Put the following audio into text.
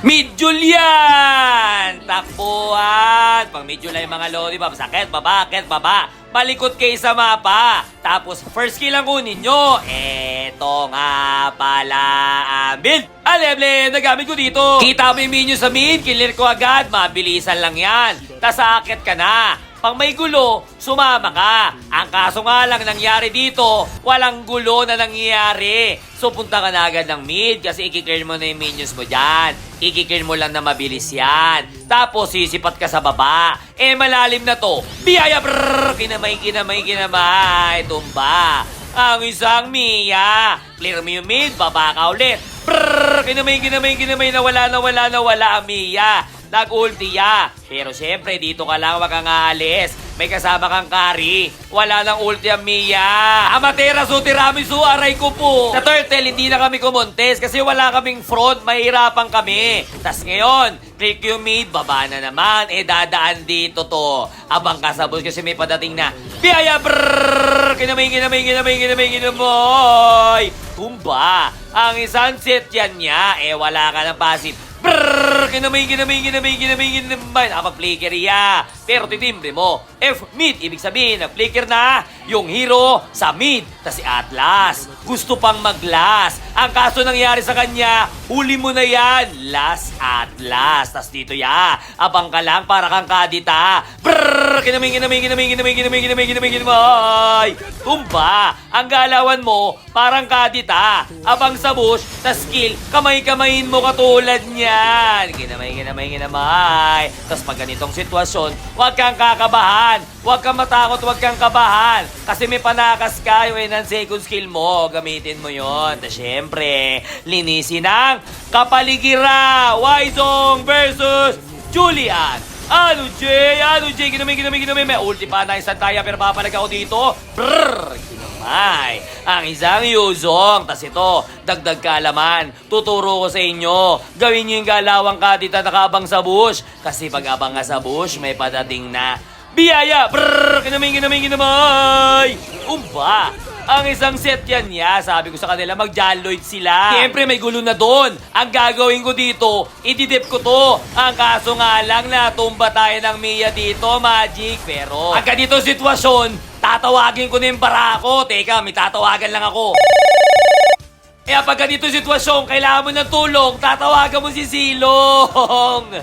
Mid-Julian! Takbuhan! Pag mid-Julian mga lollipop, sakit, baba, Malikot kayo sa mapa. Tapos, first kill ang kunin nyo. Eto nga pala ang build. Aleble, nagamit ko dito. Kita mo yung minion sa mid, clear ko agad. Mabilisan lang yan. Tas aakit ka na. Pag may gulo, sumama ka. Ang kaso nga lang nangyari dito, walang gulo na nangyayari. So punta ka na agad ng mid kasi i-clear mo na yung minions mo dyan. I-clear mo lang na mabilis yan. Tapos sisipat ka sa baba. Malalim na to. Biyaya, brrrr, kinamay. Tumba. Ang isang Mia. Clear mo yung mid, baba ka ulit. Brrrr, kinamay. Nawala ang Mia. Nag-ulti ya. Pero syempre, dito ka lang, wag kang aalis. May kasama kang carry. Wala nang ulti ang Mia. Amatera, tiramisu, aray ko po. Sa turtle, hindi na kami kumontes kasi wala kaming front. Mahirapan kami. Tas ngayon, click yung mid, baba na naman. Dadaan dito to. Abang ka sa bus kasi may padating na. Biyaya, brrrr! Kinamay. Tumba. Ang isang set yan niya. Wala ka ng passive. Brrrr! Kinamay. Nakapag-flicker ya. Pero titimbre mo. Mid, ibig sabihin, na-flicker na yung hero sa mid. Tas si Atlas, gusto pang mag-last. Ang kaso nangyari sa kanya, huli mo na yan. Last Atlas. Tas dito ya. Abang ka lang para kang kadita. Brrrr! Kinamay. Tumba. Ang galawan mo, parang kadita. Abang sa bush, tas skill, kamay-kamayin mo katulad niyan. Kinamay. Tas pag ganitong sitwasyon, huwag kang kakabahan. Huwag kang matakot, huwag kang kabahan. Kasi may panakas ka, yung second skill mo, gamitin mo yon. Tas syempre, linisin ang kapaligira. Wizong versus Julian. Ano Jay? Kinamay. May ulti pa na isang taya pero papalag ako dito. Brrrr! Kinamay. Ang isang Yuzong. Tas ito, dagdag kaalaman. Tuturo ko sa inyo. Gawin nyo yung galawang kadita nakabang sa bush. Kasi pag abang nga sa bush, may padating na biyaya. Brrrr! Kinamay. Umba. Ang isang set yan niya. Sabi ko sa kanila, mag-jaloid sila. Siyempre, may gulo na doon. Ang gagawin ko dito, ididip ko to. Ang kaso nga lang na tumba tayo ng Mia dito, Magic. Pero, agad dito sitwasyon, tatawagin ko na yung barako. Teka, may tatawagan lang ako. Kaya pag ganito sitwasyon, kailangan mo ng tulong, tatawagan mo si Silong.